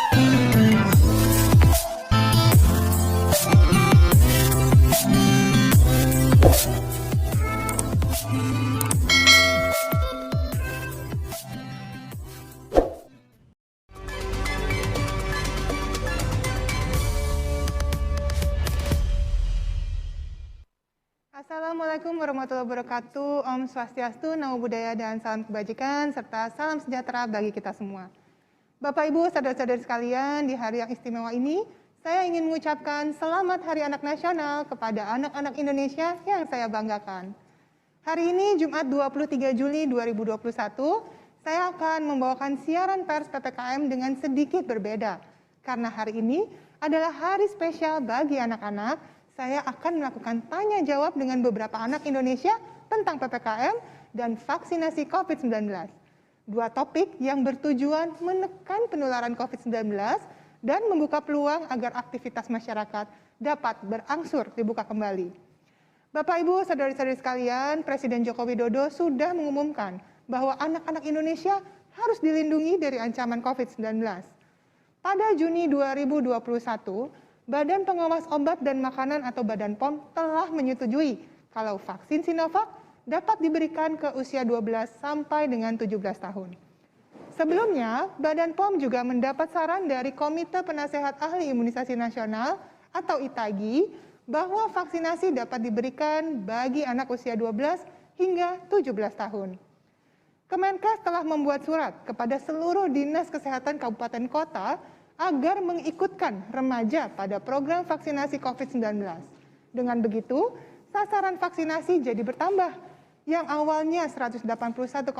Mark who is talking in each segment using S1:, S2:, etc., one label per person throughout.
S1: Assalamualaikum warahmatullahi wabarakatuh. Om Swastiastu, Namo Buddhaya, dan salam kebajikan, serta salam sejahtera bagi kita semua. Bapak, Ibu, saudara-saudari sekalian, di hari yang istimewa ini, saya ingin mengucapkan selamat Hari Anak Nasional kepada anak-anak Indonesia yang saya banggakan. Hari ini, Jumat 23 Juli 2021, saya akan membawakan siaran pers PPKM dengan sedikit berbeda. Karena hari ini adalah hari spesial bagi anak-anak, saya akan melakukan tanya jawab dengan beberapa anak Indonesia tentang PPKM dan vaksinasi COVID-19. Dua topik yang bertujuan menekan penularan COVID-19 dan membuka peluang agar aktivitas masyarakat dapat berangsur dibuka kembali. Bapak, Ibu, saudari-saudari sekalian, Presiden Joko Widodo sudah mengumumkan bahwa anak-anak Indonesia harus dilindungi dari ancaman COVID-19. Pada Juni 2021, Badan Pengawas Obat dan Makanan atau Badan POM telah menyetujui kalau vaksin Sinovac dapat diberikan ke usia 12 sampai dengan 17 tahun. Sebelumnya, Badan POM juga mendapat saran dari Komite Penasehat Ahli Imunisasi Nasional atau ITAGI bahwa vaksinasi dapat diberikan bagi anak usia 12 hingga 17 tahun. Kemenkes telah membuat surat kepada seluruh dinas kesehatan kabupaten kota agar mengikutkan remaja pada program vaksinasi COVID-19. Dengan begitu, sasaran vaksinasi jadi bertambah. Yang awalnya 181,5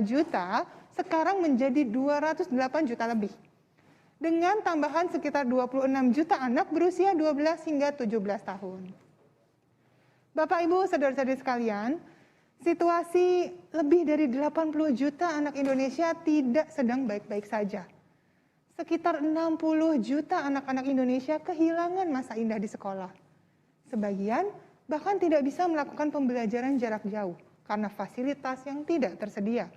S1: juta, sekarang menjadi 208 juta lebih. Dengan tambahan sekitar 26 juta anak berusia 12 hingga 17 tahun. Bapak, Ibu, saudara-saudari sekalian, situasi lebih dari 80 juta anak Indonesia tidak sedang baik-baik saja. Sekitar 60 juta anak-anak Indonesia kehilangan masa indah di sekolah. Sebagian bahkan tidak bisa melakukan pembelajaran jarak jauh karena fasilitas yang tidak tersedia.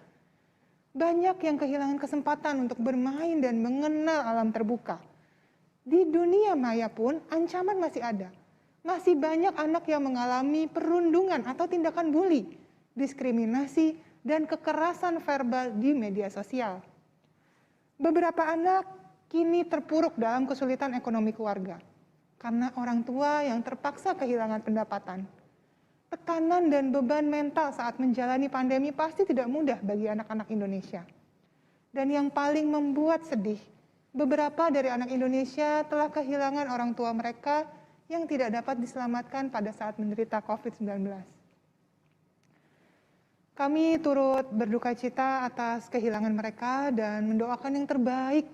S1: Banyak yang kehilangan kesempatan untuk bermain dan mengenal alam terbuka. Di dunia maya pun ancaman masih ada. Masih banyak anak yang mengalami perundungan atau tindakan bully, diskriminasi, dan kekerasan verbal di media sosial. Beberapa anak kini terpuruk dalam kesulitan ekonomi keluarga karena orang tua yang terpaksa kehilangan pendapatan. Tekanan dan beban mental saat menjalani pandemi pasti tidak mudah bagi anak-anak Indonesia. Dan yang paling membuat sedih, beberapa dari anak Indonesia telah kehilangan orang tua mereka yang tidak dapat diselamatkan pada saat menderita COVID-19. Kami turut berduka cita atas kehilangan mereka dan mendoakan yang terbaik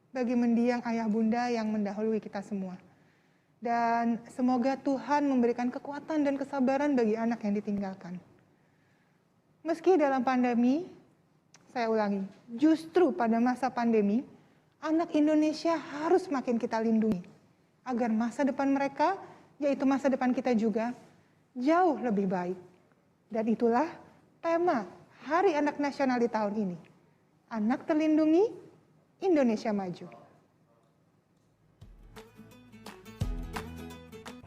S1: bagi mendiang ayah bunda yang mendahului kita semua. Dan semoga Tuhan memberikan kekuatan dan kesabaran bagi anak yang ditinggalkan. Meski dalam pandemi, saya ulangi, justru pada masa pandemi, anak Indonesia harus makin kita lindungi, agar masa depan mereka, yaitu masa depan kita juga, jauh lebih baik. Dan itulah tema Hari Anak Nasional di tahun ini. Anak terlindungi, Indonesia maju.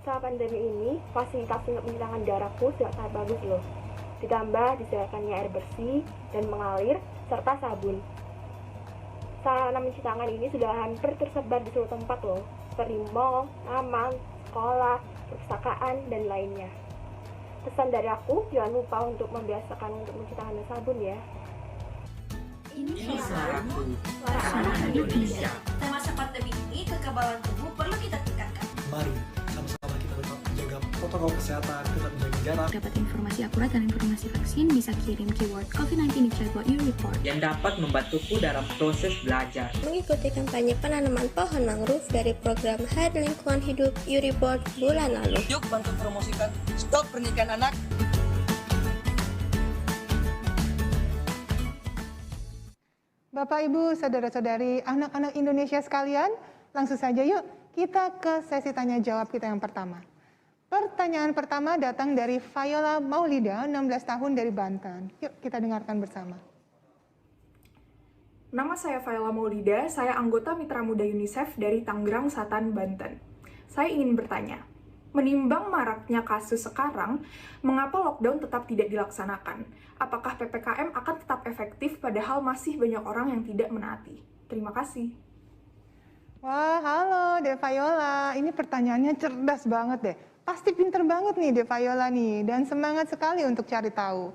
S2: Saat pandemi ini, fasilitas untuk menghilangkan darahku sudah sangat bagus loh. Ditambah disediakannya air bersih dan mengalir, serta sabun. Sarana mencuci tangan ini sudah hampir tersebar di seluruh tempat loh, seperti mall, taman, sekolah, perpustakaan, dan lainnya. Pesan dari aku, jangan lupa untuk membiasakan untuk mencuci tangan dan sabun ya.
S3: Ini suaraku, suara anak Indonesia.
S4: Masa pandemi ini, kekebalan tubuh perlu kita tingkatkan.
S3: Mari sama-sama kita tetap menjaga protokol kesehatan, tetap menjaga jarak.
S5: Dapat informasi akurat dan informasi vaksin, bisa kirim keyword COVID-19 di chatbot YouReport
S6: yang dapat membantuku dalam proses belajar.
S7: Mengikuti kampanye penanaman pohon mangrove dari program Hari Lingkungan Hidup YouReport bulan lalu.
S8: Yuk bantu promosikan Stop Pernikahan Anak.
S1: Bapak, Ibu, saudara-saudari, anak-anak Indonesia sekalian, langsung saja yuk kita ke sesi tanya jawab kita yang pertama. Pertanyaan pertama datang dari Viola Maulida, 16 tahun dari Banten. Yuk kita dengarkan bersama.
S9: Nama saya Faila Maulida, saya anggota Mitra Muda UNICEF dari Tangerang Selatan, Banten. Saya ingin bertanya, menimbang maraknya kasus sekarang, mengapa lockdown tetap tidak dilaksanakan? Apakah PPKM akan tetap efektif padahal masih banyak orang yang tidak menaati? Terima kasih.
S1: Wah, halo Devayola. Ini pertanyaannya cerdas banget deh. Pasti pinter banget nih Devayola nih, dan semangat sekali untuk cari tahu.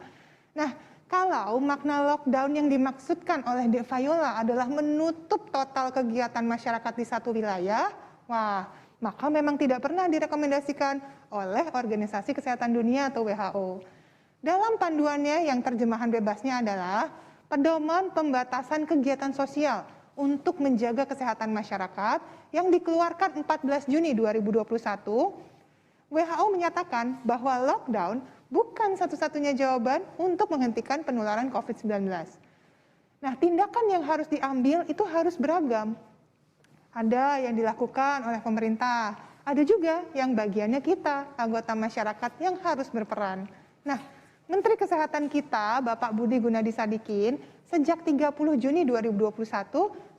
S1: Nah, kalau makna lockdown yang dimaksudkan oleh Devayola adalah menutup total kegiatan masyarakat di satu wilayah, wah, maka memang tidak pernah direkomendasikan oleh Organisasi Kesehatan Dunia atau WHO. Dalam panduannya yang terjemahan bebasnya adalah pedoman pembatasan kegiatan sosial untuk menjaga kesehatan masyarakat yang dikeluarkan 14 Juni 2021, WHO menyatakan bahwa lockdown bukan satu-satunya jawaban untuk menghentikan penularan COVID-19. Nah, tindakan yang harus diambil itu harus beragam. Ada yang dilakukan oleh pemerintah, ada juga yang bagiannya kita, anggota masyarakat yang harus berperan. Nah, Menteri Kesehatan kita, Bapak Budi Gunadi Sadikin, sejak 30 Juni 2021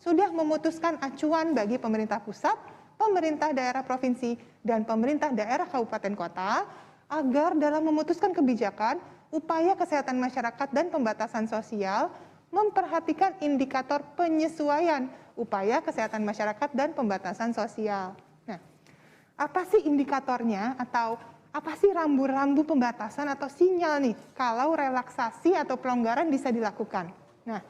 S1: sudah memutuskan acuan bagi pemerintah pusat, pemerintah daerah provinsi, dan pemerintah daerah kabupaten kota agar dalam memutuskan kebijakan, upaya kesehatan masyarakat dan pembatasan sosial memperhatikan indikator penyesuaian upaya kesehatan masyarakat dan pembatasan sosial. Nah, apa sih indikatornya atau apa sih rambu-rambu pembatasan atau sinyal nih kalau relaksasi atau pelonggaran bisa dilakukan? Nah,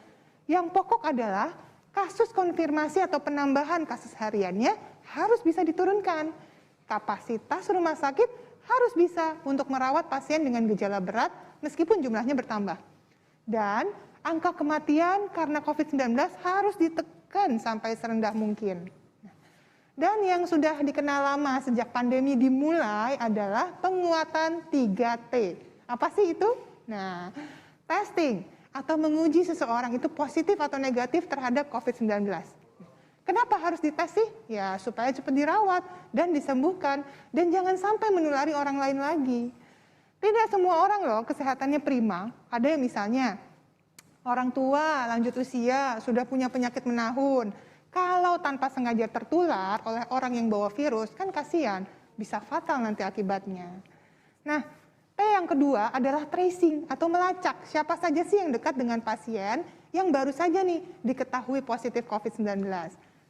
S1: yang pokok adalah kasus konfirmasi atau penambahan kasus hariannya harus bisa diturunkan. Kapasitas rumah sakit harus bisa untuk merawat pasien dengan gejala berat meskipun jumlahnya bertambah. Dan angka kematian karena COVID-19 harus ditekan sampai serendah mungkin. Dan yang sudah dikenal lama sejak pandemi dimulai adalah penguatan 3T. Apa sih itu? Nah, testing atau menguji seseorang itu positif atau negatif terhadap COVID-19. Kenapa harus dites sih? Ya supaya cepat dirawat dan disembuhkan dan jangan sampai menulari orang lain lagi. Tidak semua orang loh kesehatannya prima. Ada yang misalnya orang tua lanjut usia sudah punya penyakit menahun. Kalau tanpa sengaja tertular oleh orang yang bawa virus kan kasihan, bisa fatal nanti akibatnya. Nah, T yang kedua adalah tracing atau melacak siapa saja sih yang dekat dengan pasien yang baru saja nih diketahui positif COVID-19.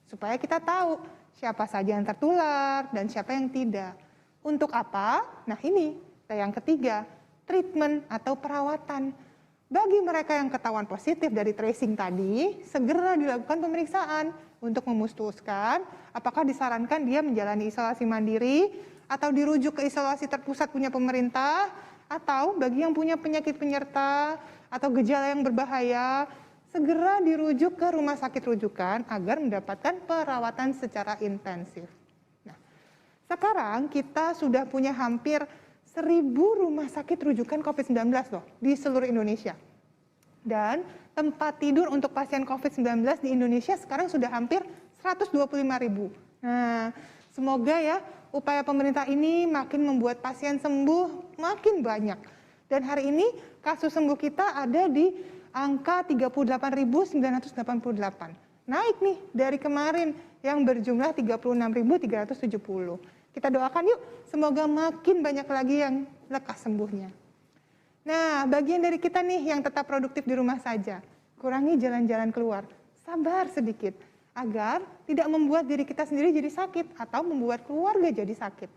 S1: Supaya kita tahu siapa saja yang tertular dan siapa yang tidak. Untuk apa? Nah ini, yang ketiga, treatment atau perawatan. Bagi mereka yang ketahuan positif dari tracing tadi, segera dilakukan pemeriksaan untuk memutuskan apakah disarankan dia menjalani isolasi mandiri atau dirujuk ke isolasi terpusat punya pemerintah, atau bagi yang punya penyakit penyerta atau gejala yang berbahaya, segera dirujuk ke rumah sakit rujukan agar mendapatkan perawatan secara intensif. Nah, sekarang kita sudah punya hampir 1.000 rumah sakit rujukan COVID-19 loh di seluruh Indonesia. Dan tempat tidur untuk pasien COVID-19 di Indonesia sekarang sudah hampir 125.000. Nah, semoga ya upaya pemerintah ini makin membuat pasien sembuh makin banyak. Dan hari ini kasus sembuh kita ada di angka 38.988. Naik nih dari kemarin yang berjumlah 36.370. Kita doakan yuk, semoga makin banyak lagi yang lekas sembuhnya. Nah, bagian dari kita nih yang tetap produktif di rumah saja. Kurangi jalan-jalan keluar, sabar sedikit, agar tidak membuat diri kita sendiri jadi sakit atau membuat keluarga jadi sakit.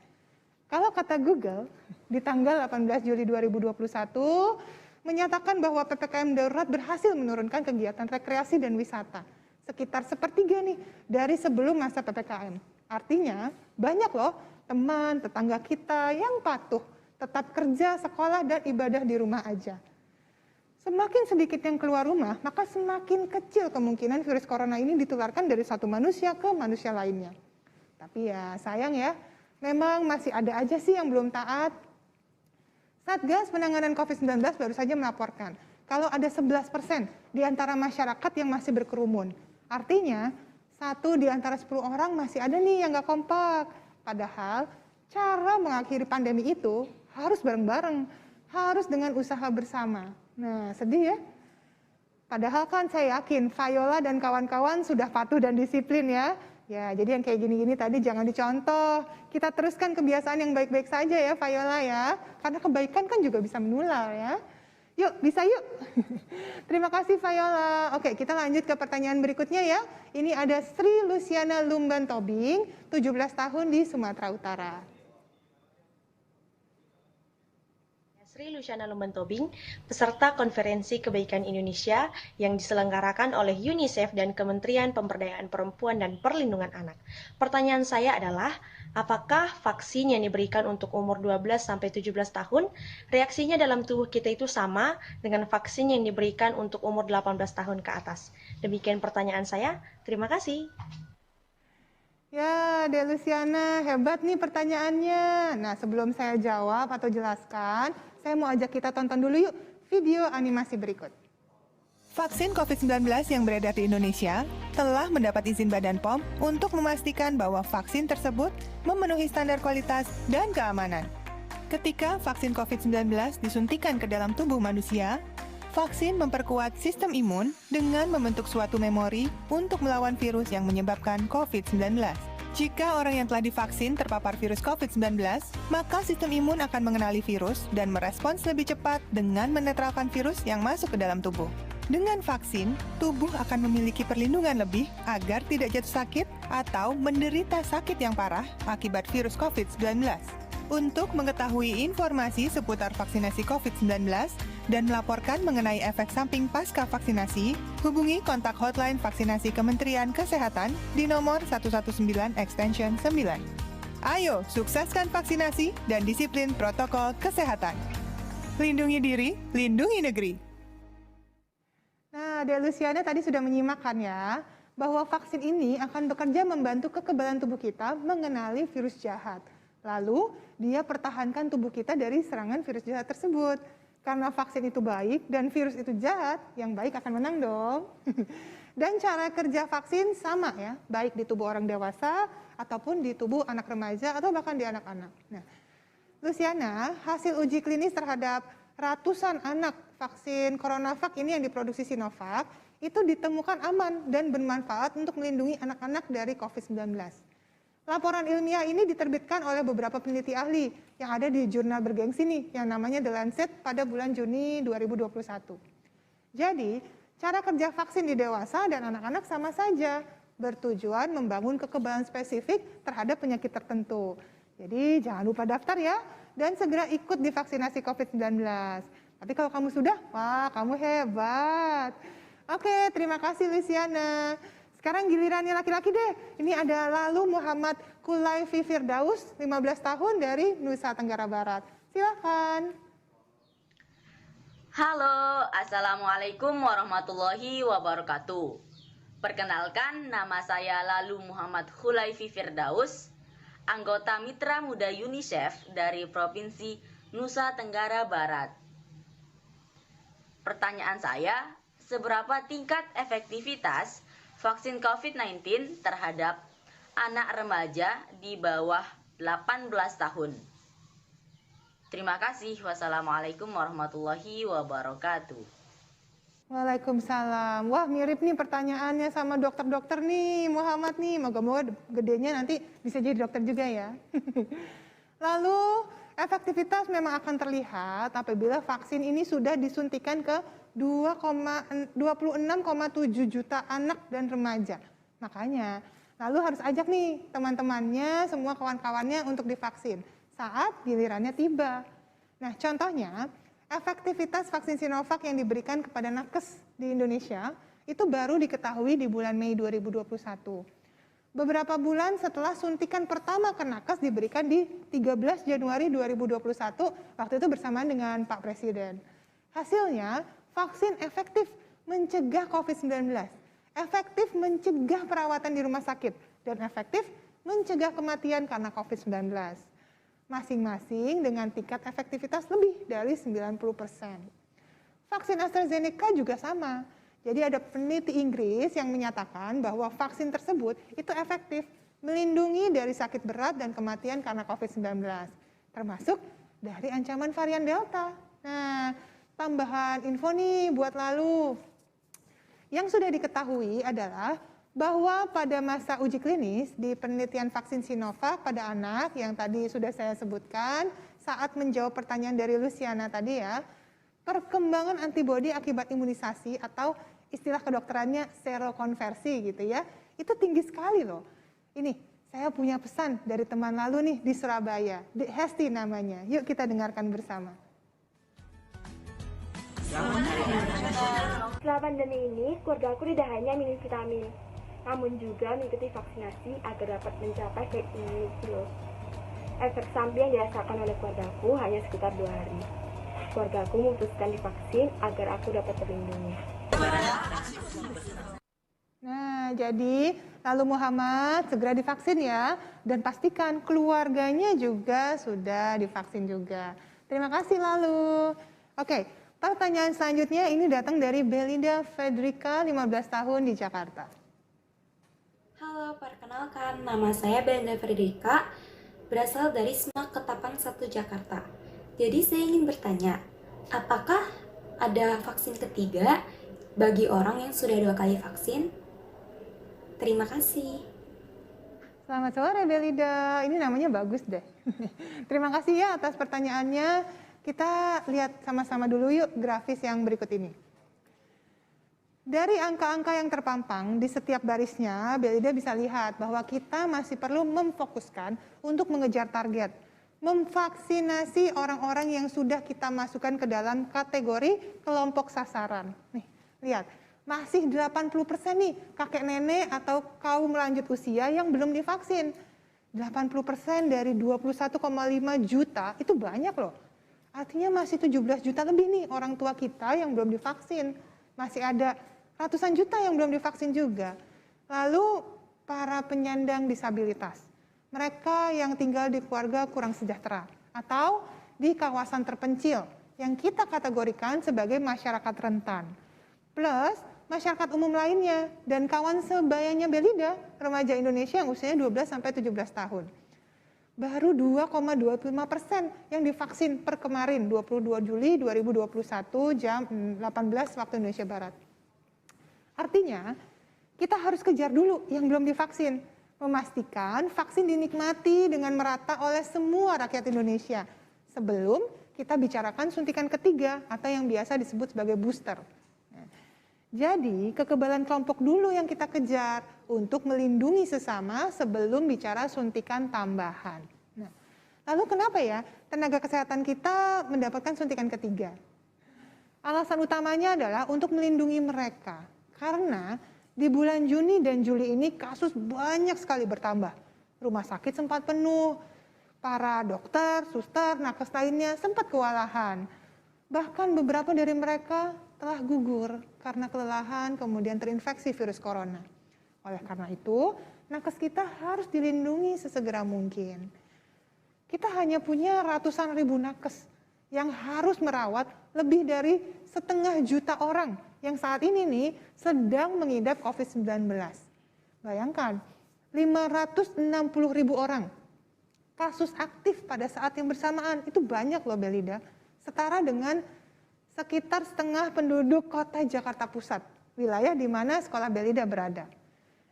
S1: Kalau kata Google, di tanggal 18 Juli 2021, menyatakan bahwa PPKM darurat berhasil menurunkan kegiatan rekreasi dan wisata. Sekitar sepertiga nih dari sebelum masa PPKM. Artinya banyak loh teman, tetangga kita yang patuh, tetap kerja, sekolah, dan ibadah di rumah aja. Semakin sedikit yang keluar rumah, maka semakin kecil kemungkinan virus corona ini ditularkan dari satu manusia ke manusia lainnya. Tapi ya sayang ya, memang masih ada aja sih yang belum taat. Satgas Penanganan COVID-19 baru saja melaporkan kalau ada 11% di antara masyarakat yang masih berkerumun. Artinya, 1 di antara 10 orang masih ada nih yang nggak kompak. Padahal, cara mengakhiri pandemi itu harus bareng-bareng, harus dengan usaha bersama. Nah, sedih ya. Padahal kan saya yakin Viola dan kawan-kawan sudah patuh dan disiplin ya. Ya, jadi yang kayak gini-gini tadi jangan dicontoh. Kita teruskan kebiasaan yang baik-baik saja ya Viola ya. Karena kebaikan kan juga bisa menular ya. Yuk, bisa yuk. Terima kasih Viola. Oke, kita lanjut ke pertanyaan berikutnya ya. Ini ada Sri Luciana Lumban Tobing, 17 tahun di Sumatera Utara.
S10: Sri Luciana Lumban Tobing, peserta Konferensi Kebaikan Indonesia yang diselenggarakan oleh UNICEF dan Kementerian Pemberdayaan Perempuan dan Perlindungan Anak. Pertanyaan saya adalah, apakah vaksin yang diberikan untuk umur 12-17 tahun, reaksinya dalam tubuh kita itu sama dengan vaksin yang diberikan untuk umur 18 tahun ke atas? Demikian pertanyaan saya, terima kasih.
S1: Ya, Luciana, hebat nih pertanyaannya. Nah, sebelum saya jawab atau jelaskan, saya mau ajak kita tonton dulu yuk video animasi berikut. Vaksin COVID-19 yang beredar di Indonesia telah mendapat izin Badan POM untuk memastikan bahwa vaksin tersebut memenuhi standar kualitas dan keamanan. Ketika vaksin COVID-19 disuntikan ke dalam tubuh manusia, vaksin memperkuat sistem imun dengan membentuk suatu memori untuk melawan virus yang menyebabkan COVID-19. Jika orang yang telah divaksin terpapar virus COVID-19, maka sistem imun akan mengenali virus dan merespons lebih cepat dengan menetralkan virus yang masuk ke dalam tubuh. Dengan vaksin, tubuh akan memiliki perlindungan lebih agar tidak jatuh sakit atau menderita sakit yang parah akibat virus COVID-19. Untuk mengetahui informasi seputar vaksinasi COVID-19 dan melaporkan mengenai efek samping pasca vaksinasi, hubungi kontak hotline vaksinasi Kementerian Kesehatan di nomor 119 extension 9. Ayo, sukseskan vaksinasi dan disiplin protokol kesehatan. Lindungi diri, lindungi negeri. Nah, Luciana tadi sudah menyimak kan ya, bahwa vaksin ini akan bekerja membantu kekebalan tubuh kita mengenali virus jahat. Lalu, dia pertahankan tubuh kita dari serangan virus jahat tersebut. Karena vaksin itu baik dan virus itu jahat, yang baik akan menang dong. Dan cara kerja vaksin sama ya, baik di tubuh orang dewasa, ataupun di tubuh anak remaja, atau bahkan di anak-anak. Nah, Luciana, hasil uji klinis terhadap ratusan anak vaksin CoronaVac ini yang diproduksi Sinovac, itu ditemukan aman dan bermanfaat untuk melindungi anak-anak dari COVID-19. Laporan ilmiah ini diterbitkan oleh beberapa peneliti ahli yang ada di jurnal bergengsi nih, yang namanya The Lancet pada bulan Juni 2021. Jadi, cara kerja vaksin di dewasa dan anak-anak sama saja, bertujuan membangun kekebalan spesifik terhadap penyakit tertentu. Jadi, jangan lupa daftar ya, dan segera ikut divaksinasi COVID-19. Tapi kalau kamu sudah, wah kamu hebat. Oke, terima kasih Luciana. Sekarang gilirannya laki-laki deh. Ini ada Lalu Muhammad Kulaifi Firdaus, 15 tahun dari Nusa Tenggara Barat. Silakan.
S11: Halo, Assalamualaikum warahmatullahi wabarakatuh. Perkenalkan, nama saya Lalu Muhammad Kulaifi Firdaus, anggota Mitra Muda UNICEF dari Provinsi Nusa Tenggara Barat. Pertanyaan saya, seberapa tingkat efektivitas vaksin COVID-19 terhadap anak remaja di bawah 18 tahun. Terima kasih. Wassalamualaikum warahmatullahi wabarakatuh.
S1: Waalaikumsalam. Wah, mirip nih pertanyaannya sama dokter-dokter nih, Muhammad nih. Moga-moga gedenya nanti bisa jadi dokter juga ya. Lalu, efektivitas memang akan terlihat apabila vaksin ini sudah disuntikan ke 26,7 juta anak dan remaja. Makanya, lalu harus ajak nih teman-temannya, semua kawan-kawannya untuk divaksin saat gilirannya tiba. Nah, contohnya, efektivitas vaksin Sinovac yang diberikan kepada nakes di Indonesia itu baru diketahui di bulan Mei 2021. Beberapa bulan setelah suntikan pertama ke nakes diberikan di 13 Januari 2021, waktu itu bersamaan dengan Pak Presiden. Hasilnya, vaksin efektif mencegah COVID-19, efektif mencegah perawatan di rumah sakit, dan efektif mencegah kematian karena COVID-19. Masing-masing dengan tingkat efektivitas lebih dari 90%. Vaksin AstraZeneca juga sama. Jadi ada peneliti Inggris yang menyatakan bahwa vaksin tersebut itu efektif melindungi dari sakit berat dan kematian karena COVID-19, termasuk dari ancaman varian Delta. Nah, tambahan info nih buat Lalu. Yang sudah diketahui adalah bahwa pada masa uji klinis di penelitian vaksin Sinovac pada anak yang tadi sudah saya sebutkan saat menjawab pertanyaan dari Luciana tadi ya, perkembangan antibodi akibat imunisasi atau istilah kedokterannya serokonversi gitu ya, itu tinggi sekali loh. Ini saya punya pesan dari teman lalu nih di Surabaya, Hesti namanya. Yuk kita dengarkan bersama.
S2: Setelah pandemi ini, keluarga aku tidak hanya minum vitamin, namun juga mengikuti vaksinasi agar dapat mencapai herd immunity loh. Efek samping yang dirasakan oleh keluargaku hanya sekitar 2 hari. Keluargaku memutuskan divaksin agar aku dapat terlindungi.
S1: Nah, jadi lalu Muhammad segera divaksin ya, dan pastikan keluarganya juga sudah divaksin juga. Terima kasih lalu. Oke, pertanyaan selanjutnya ini datang dari Belinda Fedrika, 15 tahun di Jakarta.
S12: Halo, perkenalkan nama saya Belinda Fedrika, berasal dari SMAK Ketapang 1 Jakarta. Jadi saya ingin bertanya, apakah ada vaksin ketiga bagi orang yang sudah 2 kali vaksin? Terima kasih.
S1: Selamat sore Belinda, ini namanya bagus deh. Terima kasih ya atas pertanyaannya. Kita lihat sama-sama dulu yuk grafis yang berikut ini. Dari angka-angka yang terpampang di setiap barisnya, Belinda bisa lihat bahwa kita masih perlu memfokuskan untuk mengejar target. Memvaksinasi orang-orang yang sudah kita masukkan ke dalam kategori kelompok sasaran. Nih, lihat. Masih 80% nih kakek nenek atau kaum lanjut usia yang belum divaksin. 80% dari 21,5 juta itu banyak loh. Artinya masih 17 juta lebih nih orang tua kita yang belum divaksin. Masih ada ratusan juta yang belum divaksin juga. Lalu para penyandang disabilitas. Mereka yang tinggal di keluarga kurang sejahtera atau di kawasan terpencil yang kita kategorikan sebagai masyarakat rentan. Plus masyarakat umum lainnya dan kawan sebayanya Belinda, remaja Indonesia yang usianya 12-17 tahun. Baru 2,25% yang divaksin per kemarin, 22 Juli 2021 jam 18 waktu Indonesia Barat. Artinya, kita harus kejar dulu yang belum divaksin. Memastikan vaksin dinikmati dengan merata oleh semua rakyat Indonesia. Sebelum kita bicarakan suntikan ketiga atau yang biasa disebut sebagai booster. Jadi, kekebalan kelompok dulu yang kita kejar untuk melindungi sesama sebelum bicara suntikan tambahan. Nah, lalu kenapa ya tenaga kesehatan kita mendapatkan suntikan ketiga? Alasan utamanya adalah untuk melindungi mereka. Karena di bulan Juni dan Juli ini kasus banyak sekali bertambah. Rumah sakit sempat penuh, para dokter, suster, nakes lainnya sempat kewalahan. Bahkan beberapa dari mereka telah gugur karena kelelahan kemudian terinfeksi virus corona. Oleh karena itu, nakes kita harus dilindungi sesegera mungkin. Kita hanya punya ratusan ribu nakes yang harus merawat lebih dari 1,5 juta orang yang saat ini nih sedang mengidap COVID-19. Bayangkan, 560 ribu orang kasus aktif pada saat yang bersamaan, itu banyak loh Belinda, setara dengan sekitar setengah penduduk kota Jakarta Pusat, wilayah di mana sekolah Belinda berada.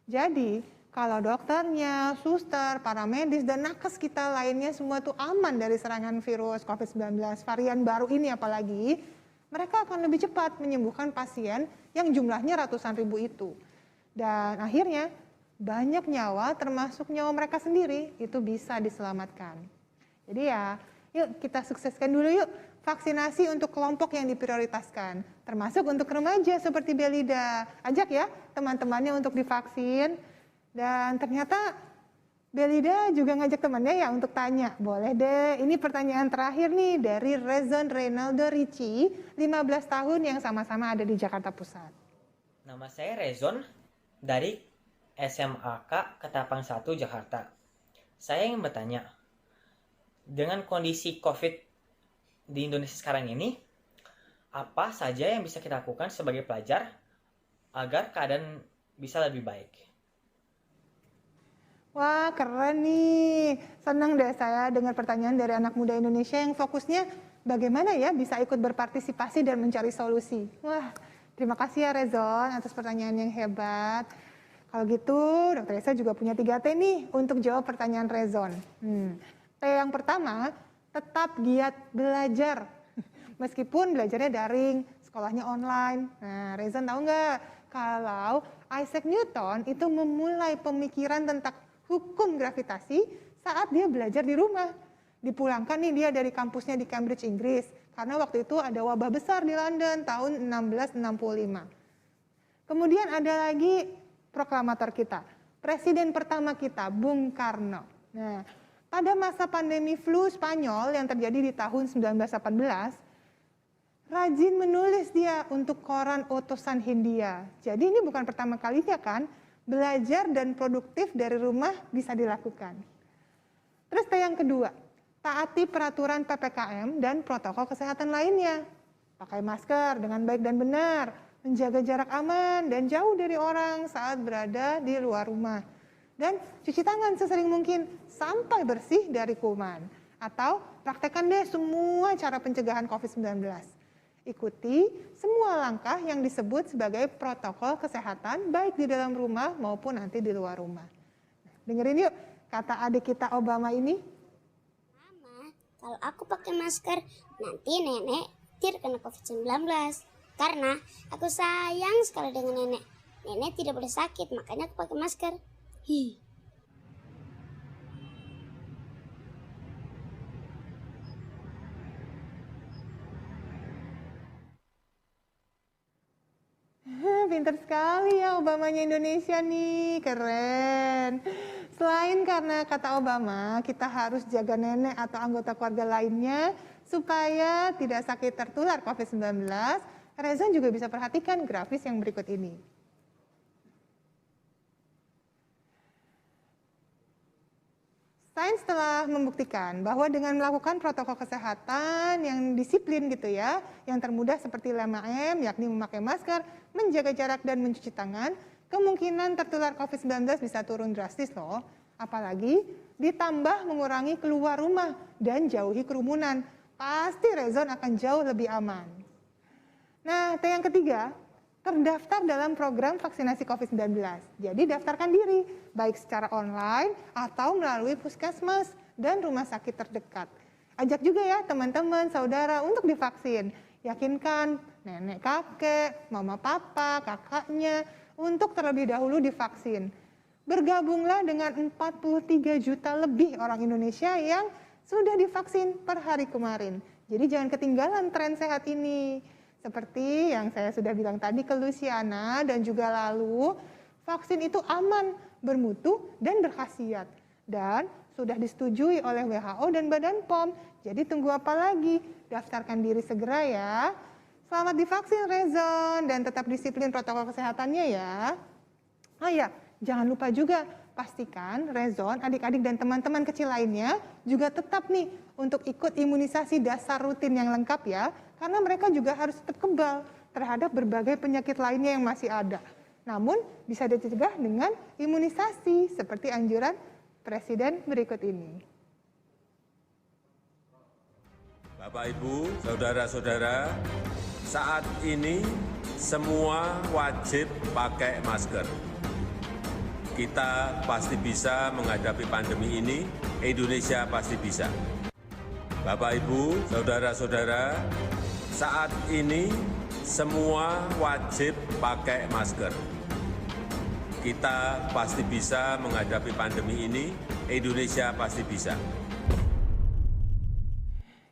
S1: Jadi, kalau dokternya, suster, para medis, dan nakes kita lainnya semua itu aman dari serangan virus COVID-19, varian baru ini apalagi, mereka akan lebih cepat menyembuhkan pasien yang jumlahnya ratusan ribu itu. Dan akhirnya, banyak nyawa termasuk nyawa mereka sendiri itu bisa diselamatkan. Jadi ya, yuk kita sukseskan dulu yuk. Vaksinasi untuk kelompok yang diprioritaskan, termasuk untuk remaja seperti Belinda. Ajak ya teman-temannya untuk divaksin. Dan ternyata Belinda juga ngajak temannya ya untuk tanya. Boleh deh, ini pertanyaan terakhir nih dari Rezon Reynaldo Ricci, 15 tahun yang sama-sama ada di Jakarta Pusat.
S13: Nama saya Rezon dari SMAK Ketapang 1 Jakarta. Saya ingin bertanya, dengan kondisi COVID di Indonesia sekarang ini, apa saja yang bisa kita lakukan sebagai pelajar agar keadaan bisa lebih baik?
S1: Wah, keren nih. Senang deh saya dengar pertanyaan dari anak muda Indonesia yang fokusnya bagaimana ya bisa ikut berpartisipasi dan mencari solusi. Wah, Terima kasih ya Rezon atas pertanyaan yang hebat. Kalau gitu, Dr. Esa juga punya 3T nih untuk jawab pertanyaan Rezon. T yang pertama, tetap giat belajar. Meskipun belajarnya daring, sekolahnya online. Nah, Rezon tahu nggak? Kalau Isaac Newton itu memulai pemikiran tentang hukum gravitasi saat dia belajar di rumah. Dipulangkan nih dia dari kampusnya di Cambridge, Inggris. Karena waktu itu ada wabah besar di London tahun 1665. Kemudian ada lagi proklamator kita, presiden pertama kita, Bung Karno. Nah, pada masa pandemi flu Spanyol yang terjadi di tahun 1918, rajin menulis dia untuk koran Utusan Hindia. Jadi ini bukan pertama kalinya kan, belajar dan produktif dari rumah bisa dilakukan. Terus yang kedua, taati peraturan PPKM dan protokol kesehatan lainnya. Pakai masker dengan baik dan benar, menjaga jarak aman dan jauh dari orang saat berada di luar rumah. Dan cuci tangan sesering mungkin sampai bersih dari kuman. Atau praktekkan deh semua cara pencegahan COVID-19. Ikuti semua langkah yang disebut sebagai protokol kesehatan baik di dalam rumah maupun nanti di luar rumah. Dengerin yuk kata adik kita Obama ini.
S14: Kalau aku pakai masker, nanti nenek terkena COVID-19. Karena aku sayang sekali dengan nenek. Nenek tidak boleh sakit, makanya aku pakai masker.
S1: Pinter sekali ya Obamanya Indonesia nih, keren. Selain karena kata Obama, kita harus jaga nenek atau anggota keluarga lainnya supaya tidak sakit tertular COVID-19, Rezon juga bisa perhatikan grafis yang berikut ini. Sains telah membuktikan bahwa dengan melakukan protokol kesehatan yang disiplin gitu ya, yang termudah seperti 5M, yakni memakai masker, menjaga jarak dan mencuci tangan, kemungkinan tertular COVID-19 bisa turun drastis loh. Apalagi ditambah mengurangi keluar rumah dan jauhi kerumunan. Pasti Rezon akan jauh lebih aman. Nah, yang ketiga, terdaftar dalam program vaksinasi COVID-19. Jadi daftarkan diri, baik secara online atau melalui puskesmas dan rumah sakit terdekat. Ajak juga ya teman-teman, saudara untuk divaksin. Yakinkan nenek kakek, mama papa, kakaknya, untuk terlebih dahulu divaksin. Bergabunglah dengan 43 juta lebih orang Indonesia yang sudah divaksin per hari kemarin. Jadi jangan ketinggalan tren sehat ini. Seperti yang saya sudah bilang tadi ke Luciana dan juga lalu, vaksin itu aman, bermutu, dan berkhasiat. Dan sudah disetujui oleh WHO dan Badan POM. Jadi tunggu apa lagi? Daftarkan diri segera ya. Selamat divaksin Rezon dan tetap disiplin protokol kesehatannya ya. Oh ya, jangan lupa juga pastikan Rezon, adik-adik dan teman-teman kecil lainnya juga tetap nih untuk ikut imunisasi dasar rutin yang lengkap ya. Karena mereka juga harus tetap kebal terhadap berbagai penyakit lainnya yang masih ada. Namun bisa dicegah dengan imunisasi seperti anjuran Presiden berikut ini.
S15: Bapak, Ibu, Saudara-saudara, saat ini semua wajib pakai masker. Kita pasti bisa menghadapi pandemi ini, Indonesia pasti bisa. Bapak, Ibu, Saudara-saudara, saat ini semua wajib pakai masker. Kita pasti bisa menghadapi pandemi ini, Indonesia pasti bisa.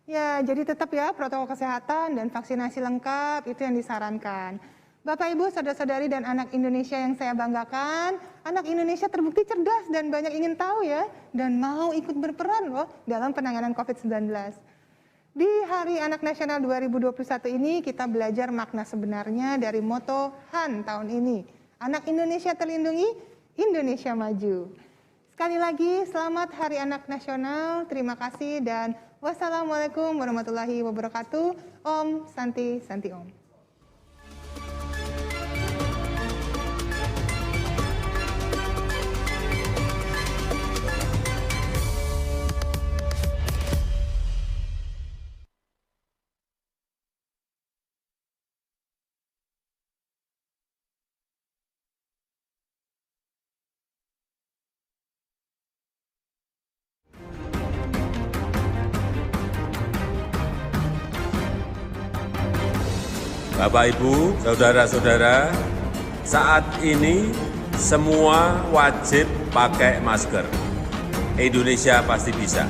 S1: Ya, jadi tetap ya protokol kesehatan dan vaksinasi lengkap itu yang disarankan. Bapak, Ibu, saudara-saudari dan anak Indonesia yang saya banggakan, anak Indonesia terbukti cerdas dan banyak ingin tahu ya, dan mau ikut berperan loh dalam penanganan COVID-19. Di Hari Anak Nasional 2021 ini kita belajar makna sebenarnya dari moto HAN tahun ini. Anak Indonesia terlindungi, Indonesia maju. Sekali lagi selamat Hari Anak Nasional, terima kasih dan wassalamualaikum warahmatullahi wabarakatuh. Om Santi Santi Om.
S15: Bapak, Ibu, saudara-saudara, saat ini semua wajib pakai masker. Indonesia pasti bisa.